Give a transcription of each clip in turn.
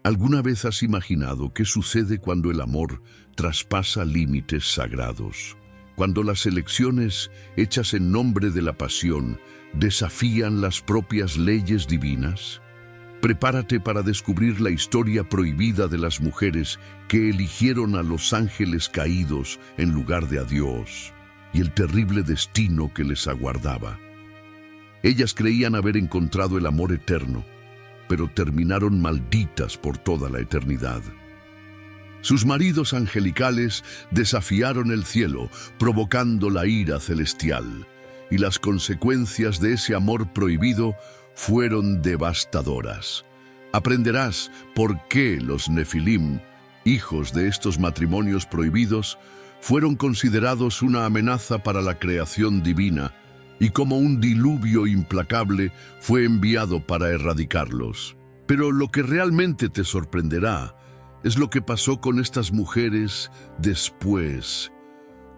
¿Alguna vez has imaginado qué sucede cuando el amor traspasa límites sagrados? Cuando las elecciones hechas en nombre de la pasión desafían las propias leyes divinas. Prepárate para descubrir la historia prohibida de las mujeres que eligieron a los ángeles caídos en lugar de a Dios y el terrible destino que les aguardaba. Ellas creían haber encontrado el amor eterno, pero terminaron malditas por toda la eternidad. Sus maridos angelicales desafiaron el cielo, provocando la ira celestial, y las consecuencias de ese amor prohibido fueron devastadoras. Aprenderás por qué los Nefilim, hijos de estos matrimonios prohibidos, fueron considerados una amenaza para la creación divina y cómo un diluvio implacable fue enviado para erradicarlos. Pero lo que realmente te sorprenderá es lo que pasó con estas mujeres después,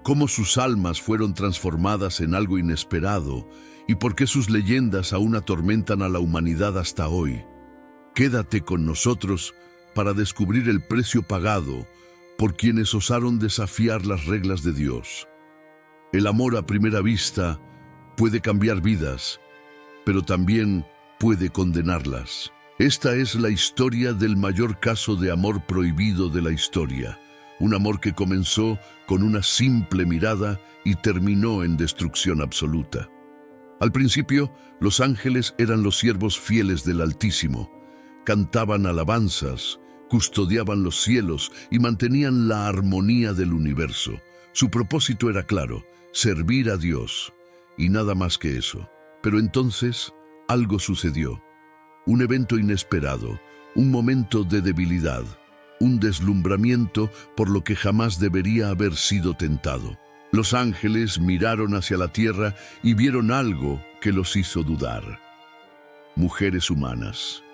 cómo sus almas fueron transformadas en algo inesperado y por qué sus leyendas aún atormentan a la humanidad hasta hoy. Quédate con nosotros para descubrir el precio pagado por quienes osaron desafiar las reglas de Dios. El amor a primera vista puede cambiar vidas, pero también puede condenarlas. Esta es la historia del mayor caso de amor prohibido de la historia. Un amor que comenzó con una simple mirada y terminó en destrucción absoluta. Al principio, los ángeles eran los siervos fieles del Altísimo. Cantaban alabanzas, custodiaban los cielos y mantenían la armonía del universo. Su propósito era claro: servir a Dios, y nada más que eso. Pero entonces, algo sucedió. Un evento inesperado, un momento de debilidad, un deslumbramiento por lo que jamás debería haber sido tentado. Los ángeles miraron hacia la tierra y vieron algo que los hizo dudar. Mujeres humanas,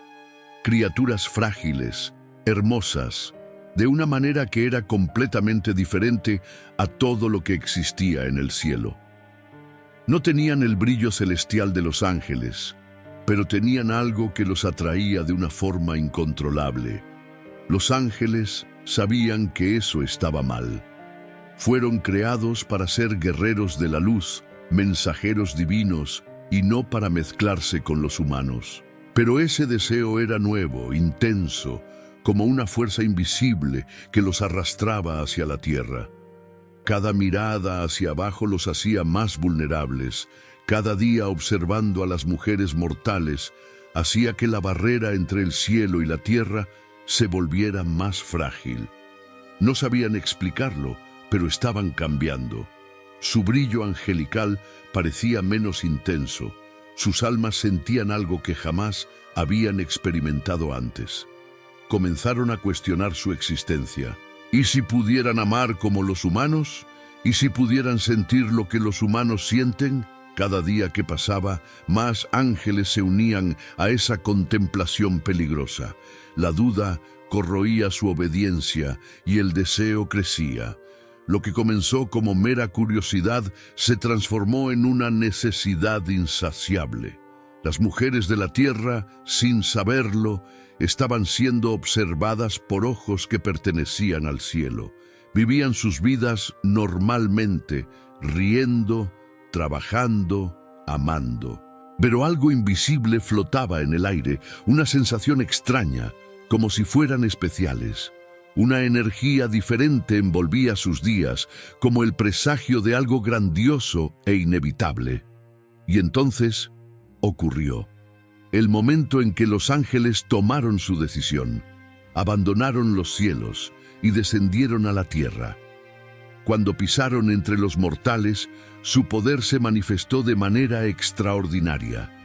criaturas frágiles, hermosas, de una manera que era completamente diferente a todo lo que existía en el cielo. No tenían el brillo celestial de los ángeles, pero tenían algo que los atraía de una forma incontrolable. Los ángeles sabían que eso estaba mal. Fueron creados para ser guerreros de la luz, mensajeros divinos, y no para mezclarse con los humanos. Pero ese deseo era nuevo, intenso, como una fuerza invisible que los arrastraba hacia la tierra. Cada mirada hacia abajo los hacía más vulnerables. Cada día observando a las mujeres mortales hacía que la barrera entre el cielo y la tierra se volviera más frágil. No sabían explicarlo, pero estaban cambiando. Su brillo angelical parecía menos intenso. Sus almas sentían algo que jamás habían experimentado antes. Comenzaron a cuestionar su existencia. ¿Y si pudieran amar como los humanos? ¿Y si pudieran sentir lo que los humanos sienten? Cada día que pasaba, más ángeles se unían a esa contemplación peligrosa. La duda corroía su obediencia y el deseo crecía. Lo que comenzó como mera curiosidad se transformó en una necesidad insaciable. Las mujeres de la tierra, sin saberlo, estaban siendo observadas por ojos que pertenecían al cielo. Vivían sus vidas normalmente, riendo, trabajando, amando. Pero algo invisible flotaba en el aire, una sensación extraña, como si fueran especiales. Una energía diferente envolvía sus días, como el presagio de algo grandioso e inevitable. Y entonces ocurrió. El momento en que los ángeles tomaron su decisión, abandonaron los cielos y descendieron a la tierra. Cuando pisaron entre los mortales, su poder se manifestó de manera extraordinaria.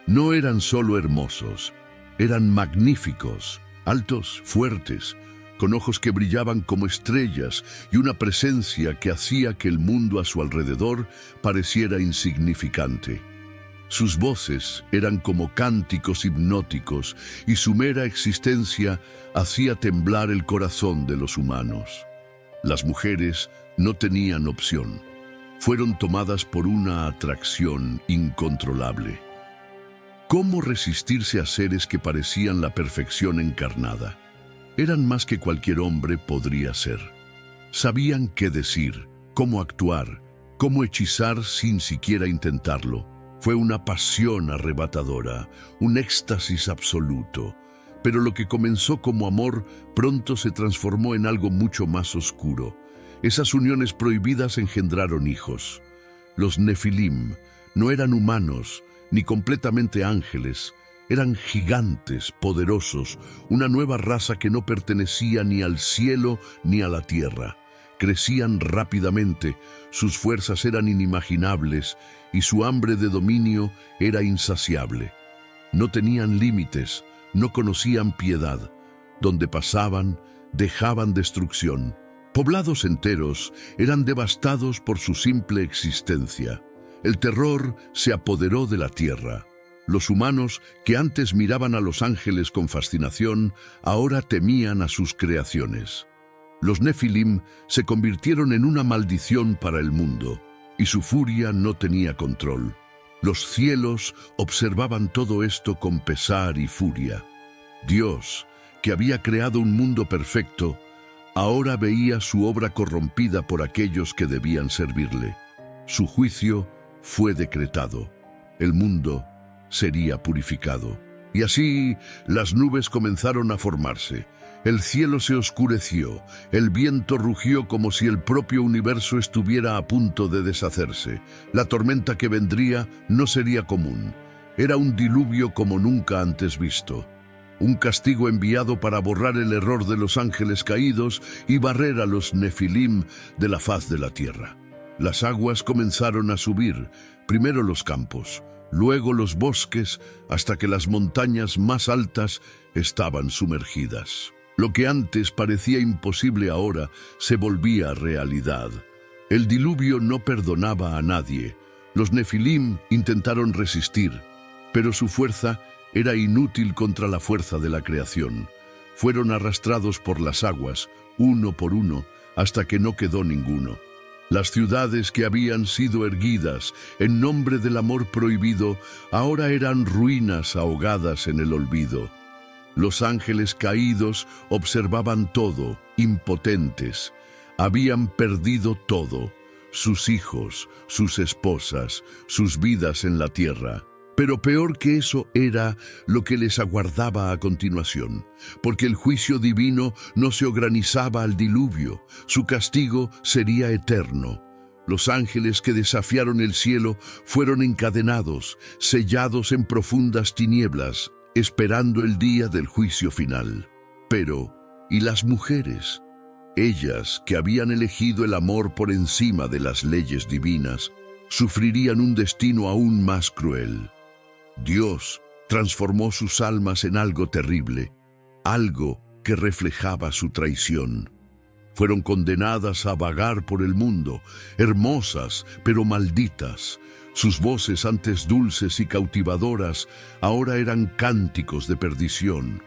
No eran solo hermosos, eran magníficos, altos, fuertes, con ojos que brillaban como estrellas y una presencia que hacía que el mundo a su alrededor pareciera insignificante. Sus voces eran como cánticos hipnóticos y su mera existencia hacía temblar el corazón de los humanos. Las mujeres no tenían opción. Fueron tomadas por una atracción incontrolable. ¿Cómo resistirse a seres que parecían la perfección encarnada? Eran más que cualquier hombre podría ser. Sabían qué decir, cómo actuar, cómo hechizar sin siquiera intentarlo. Fue una pasión arrebatadora, un éxtasis absoluto. Pero lo que comenzó como amor pronto se transformó en algo mucho más oscuro. Esas uniones prohibidas engendraron hijos. Los Nefilim no eran humanos, ni completamente ángeles. Eran gigantes, poderosos, una nueva raza que no pertenecía ni al cielo ni a la tierra. Crecían rápidamente, sus fuerzas eran inimaginables y su hambre de dominio era insaciable. No tenían límites, no conocían piedad. Donde pasaban, dejaban destrucción. Poblados enteros eran devastados por su simple existencia. El terror se apoderó de la tierra. Los humanos, que antes miraban a los ángeles con fascinación, ahora temían a sus creaciones. Los Nefilim se convirtieron en una maldición para el mundo, y su furia no tenía control. Los cielos observaban todo esto con pesar y furia. Dios, que había creado un mundo perfecto, ahora veía su obra corrompida por aquellos que debían servirle. Su juicio fue decretado. El mundo sería purificado. Y así las nubes comenzaron a formarse. El cielo se oscureció, el viento rugió como si el propio universo estuviera a punto de deshacerse. La tormenta que vendría no sería común. Era un diluvio como nunca antes visto. Un castigo enviado para borrar el error de los ángeles caídos y barrer a los Nefilim de la faz de la tierra. Las aguas comenzaron a subir, primero los campos, luego los bosques, hasta que las montañas más altas estaban sumergidas. Lo que antes parecía imposible ahora se volvía realidad. El diluvio no perdonaba a nadie. Los Nefilim intentaron resistir, pero su fuerza era inútil contra la fuerza de la creación. Fueron arrastrados por las aguas, uno por uno, hasta que no quedó ninguno. Las ciudades que habían sido erguidas en nombre del amor prohibido ahora eran ruinas ahogadas en el olvido. Los ángeles caídos observaban todo, impotentes. Habían perdido todo, sus hijos, sus esposas, sus vidas en la tierra. Pero peor que eso era lo que les aguardaba a continuación, porque el juicio divino no se organizaba al diluvio, su castigo sería eterno. Los ángeles que desafiaron el cielo fueron encadenados, sellados en profundas tinieblas, esperando el día del juicio final. Pero, ¿y las mujeres? Ellas, que habían elegido el amor por encima de las leyes divinas, sufrirían un destino aún más cruel. Dios transformó sus almas en algo terrible, algo que reflejaba su traición. Fueron condenadas a vagar por el mundo, hermosas pero malditas. Sus voces, antes dulces y cautivadoras, ahora eran cánticos de perdición.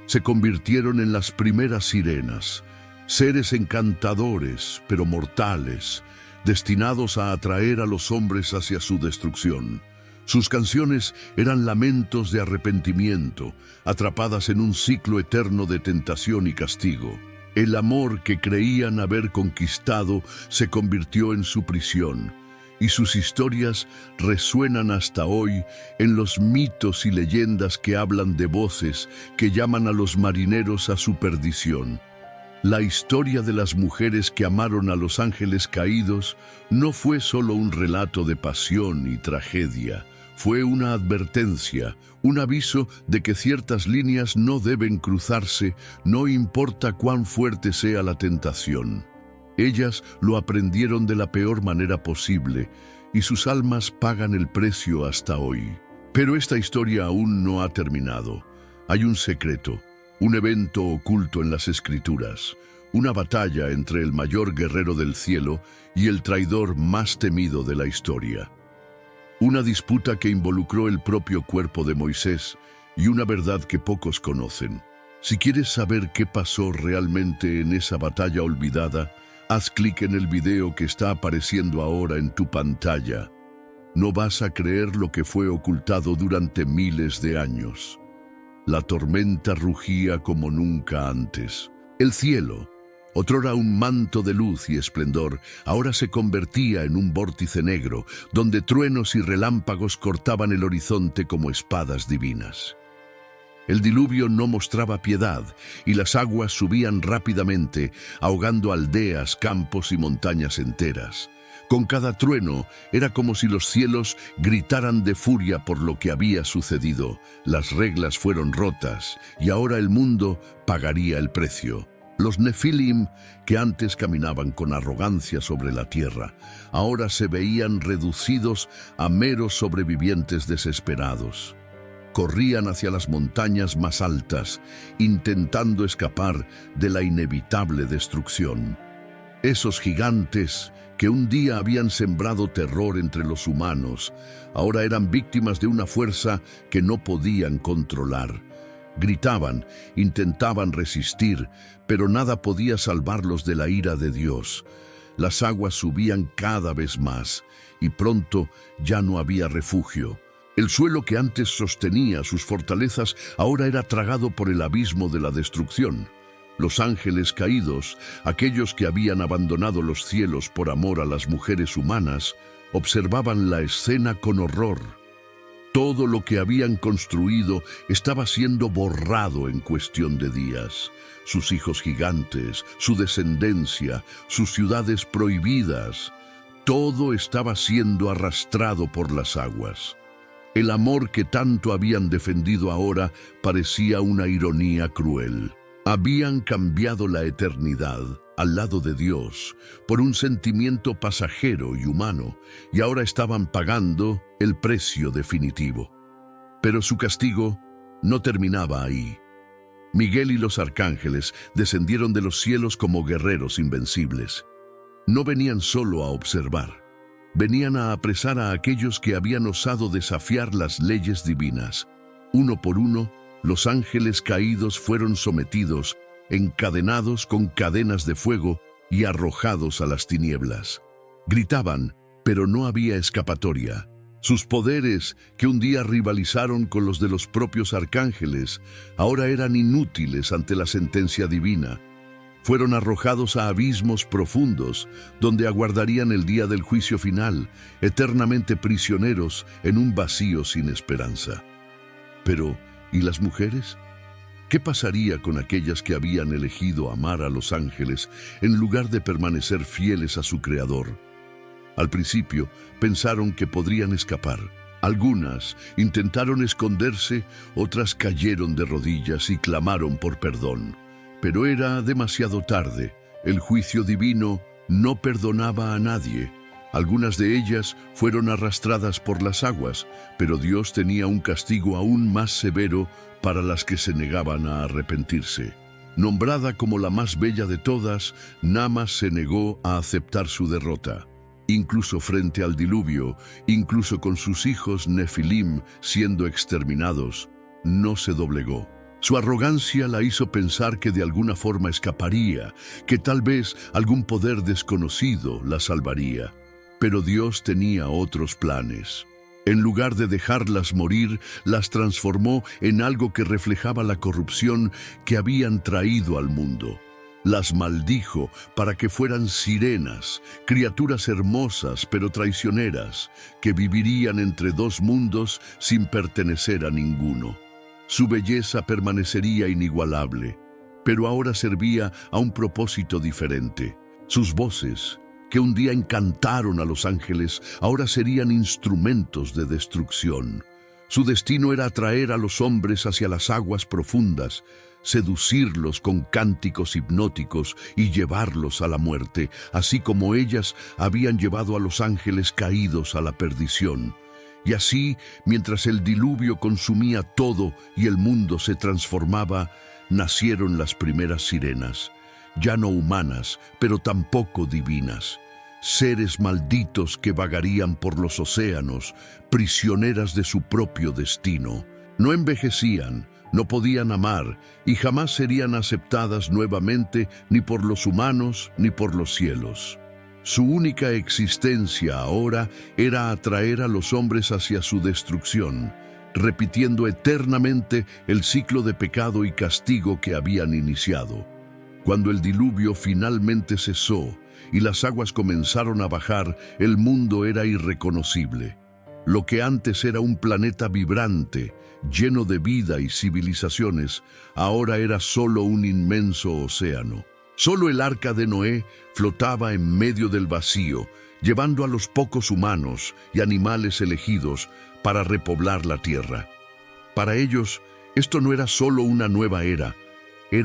Se convirtieron en las primeras sirenas, seres encantadores pero mortales, destinados a atraer a los hombres hacia su destrucción. Sus canciones eran lamentos de arrepentimiento, atrapadas en un ciclo eterno de tentación y castigo. El amor que creían haber conquistado se convirtió en su prisión, y sus historias resuenan hasta hoy en los mitos y leyendas que hablan de voces que llaman a los marineros a su perdición. La historia de las mujeres que amaron a los ángeles caídos no fue solo un relato de pasión y tragedia. Fue una advertencia, un aviso de que ciertas líneas no deben cruzarse, no importa cuán fuerte sea la tentación. Ellas lo aprendieron de la peor manera posible, y sus almas pagan el precio hasta hoy. Pero esta historia aún no ha terminado. Hay un secreto, un evento oculto en las Escrituras, una batalla entre el mayor guerrero del cielo y el traidor más temido de la historia. Una disputa que involucró el propio cuerpo de Moisés y una verdad que pocos conocen. Si quieres saber qué pasó realmente en esa batalla olvidada, haz clic en el video que está apareciendo ahora en tu pantalla. No vas a creer lo que fue ocultado durante miles de años. La tormenta rugía como nunca antes. El cielo, otrora un manto de luz y esplendor, ahora se convertía en un vórtice negro, donde truenos y relámpagos cortaban el horizonte como espadas divinas. El diluvio no mostraba piedad, y las aguas subían rápidamente, ahogando aldeas, campos y montañas enteras. Con cada trueno era como si los cielos gritaran de furia por lo que había sucedido. Las reglas fueron rotas, y ahora el mundo pagaría el precio. Los Nefilim, que antes caminaban con arrogancia sobre la tierra, ahora se veían reducidos a meros sobrevivientes desesperados. Corrían hacia las montañas más altas, intentando escapar de la inevitable destrucción. Esos gigantes que un día habían sembrado terror entre los humanos, ahora eran víctimas de una fuerza que no podían controlar. Gritaban, intentaban resistir, pero nada podía salvarlos de la ira de Dios. Las aguas subían cada vez más, y pronto ya no había refugio. El suelo que antes sostenía sus fortalezas ahora era tragado por el abismo de la destrucción. Los ángeles caídos, aquellos que habían abandonado los cielos por amor a las mujeres humanas, observaban la escena con horror. Todo lo que habían construido estaba siendo borrado en cuestión de días. Sus hijos gigantes, su descendencia, sus ciudades prohibidas, todo estaba siendo arrastrado por las aguas. El amor que tanto habían defendido ahora parecía una ironía cruel. Habían cambiado la eternidad al lado de Dios por un sentimiento pasajero y humano, y ahora estaban pagando el precio definitivo. Pero su castigo no terminaba ahí. Miguel y los arcángeles descendieron de los cielos como guerreros invencibles. No venían solo a observar. Venían a apresar a aquellos que habían osado desafiar las leyes divinas. Uno por uno, los ángeles caídos fueron sometidos, encadenados con cadenas de fuego y arrojados a las tinieblas. Gritaban, pero no había escapatoria. Sus poderes, que un día rivalizaron con los de los propios arcángeles, ahora eran inútiles ante la sentencia divina. Fueron arrojados a abismos profundos, donde aguardarían el día del juicio final, eternamente prisioneros en un vacío sin esperanza. Pero, ¿y las mujeres? ¿Qué pasaría con aquellas que habían elegido amar a los ángeles en lugar de permanecer fieles a su Creador? Al principio pensaron que podrían escapar. Algunas intentaron esconderse, otras cayeron de rodillas y clamaron por perdón. Pero era demasiado tarde. El juicio divino no perdonaba a nadie. Algunas de ellas fueron arrastradas por las aguas, pero Dios tenía un castigo aún más severo para las que se negaban a arrepentirse. Nombrada como la más bella de todas, Namas se negó a aceptar su derrota. Incluso frente al diluvio, incluso con sus hijos Nefilim siendo exterminados, no se doblegó. Su arrogancia la hizo pensar que de alguna forma escaparía, que tal vez algún poder desconocido la salvaría. Pero Dios tenía otros planes. En lugar de dejarlas morir, las transformó en algo que reflejaba la corrupción que habían traído al mundo. Las maldijo para que fueran sirenas, criaturas hermosas pero traicioneras, que vivirían entre dos mundos sin pertenecer a ninguno. Su belleza permanecería inigualable, pero ahora servía a un propósito diferente. Sus voces, que un día encantaron a los ángeles, ahora serían instrumentos de destrucción. Su destino era atraer a los hombres hacia las aguas profundas, seducirlos con cánticos hipnóticos y llevarlos a la muerte, así como ellas habían llevado a los ángeles caídos a la perdición. Y así, mientras el diluvio consumía todo y el mundo se transformaba, nacieron las primeras sirenas, ya no humanas, pero tampoco divinas. Seres malditos que vagarían por los océanos, prisioneras de su propio destino. No envejecían, no podían amar y jamás serían aceptadas nuevamente ni por los humanos ni por los cielos. Su única existencia ahora era atraer a los hombres hacia su destrucción, repitiendo eternamente el ciclo de pecado y castigo que habían iniciado. Cuando el diluvio finalmente cesó y las aguas comenzaron a bajar, el mundo era irreconocible. Lo que antes era un planeta vibrante, lleno de vida y civilizaciones, ahora era solo un inmenso océano. Solo el arca de Noé flotaba en medio del vacío, llevando a los pocos humanos y animales elegidos para repoblar la tierra. Para ellos, esto no era solo una nueva era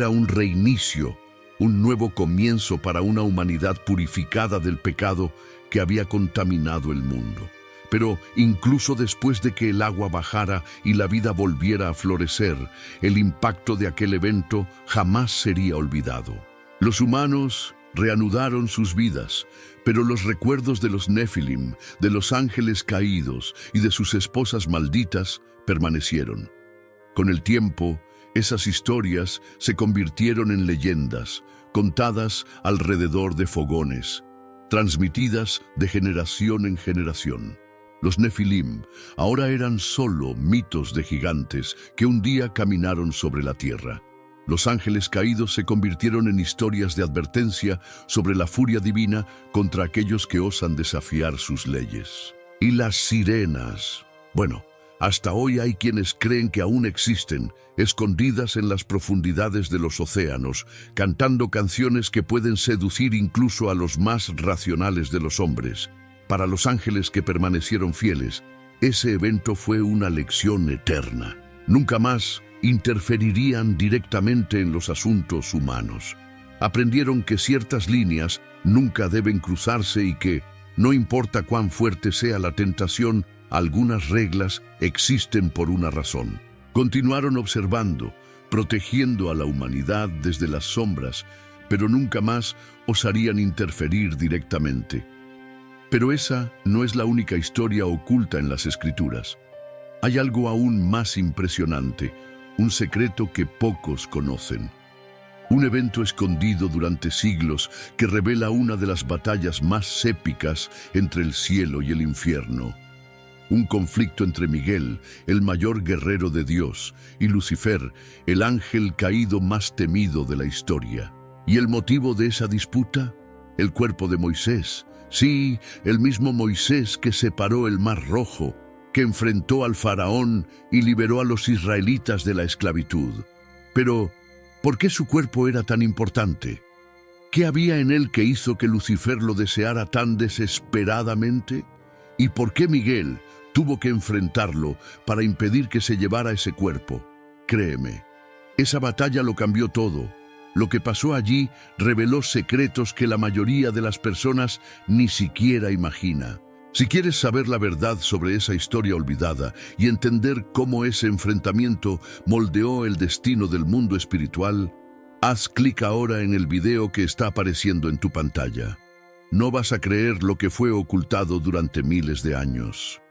un reinicio, un nuevo comienzo para una humanidad purificada del pecado que había contaminado el mundo. Pero incluso después de que el agua bajara y la vida volviera a florecer, el impacto de aquel evento jamás sería olvidado. Los humanos reanudaron sus vidas, pero los recuerdos de los Nefilim, de los ángeles caídos y de sus esposas malditas permanecieron. Con el tiempo, esas historias se convirtieron en leyendas, contadas alrededor de fogones, transmitidas de generación en generación. Los Nefilim ahora eran solo mitos de gigantes que un día caminaron sobre la tierra. Los ángeles caídos se convirtieron en historias de advertencia sobre la furia divina contra aquellos que osan desafiar sus leyes. Y las sirenas, bueno, hasta hoy hay quienes creen que aún existen, escondidas en las profundidades de los océanos, cantando canciones que pueden seducir incluso a los más racionales de los hombres. Para los ángeles que permanecieron fieles, ese evento fue una lección eterna. Nunca más interferirían directamente en los asuntos humanos. Aprendieron que ciertas líneas nunca deben cruzarse y que, no importa cuán fuerte sea la tentación, algunas reglas existen por una razón. Continuaron observando, protegiendo a la humanidad desde las sombras, pero nunca más osarían interferir directamente. Pero esa no es la única historia oculta en las Escrituras. Hay algo aún más impresionante, un secreto que pocos conocen. Un evento escondido durante siglos que revela una de las batallas más épicas entre el cielo y el infierno. Un conflicto entre Miguel, el mayor guerrero de Dios, y Lucifer, el ángel caído más temido de la historia. ¿Y el motivo de esa disputa? El cuerpo de Moisés. Sí, el mismo Moisés que separó el Mar Rojo, que enfrentó al faraón y liberó a los israelitas de la esclavitud. Pero, ¿por qué su cuerpo era tan importante? ¿Qué había en él que hizo que Lucifer lo deseara tan desesperadamente? ¿Y por qué Miguel tuvo que enfrentarlo para impedir que se llevara ese cuerpo? Créeme, esa batalla lo cambió todo. Lo que pasó allí reveló secretos que la mayoría de las personas ni siquiera imagina. Si quieres saber la verdad sobre esa historia olvidada y entender cómo ese enfrentamiento moldeó el destino del mundo espiritual, haz clic ahora en el video que está apareciendo en tu pantalla. No vas a creer lo que fue ocultado durante miles de años.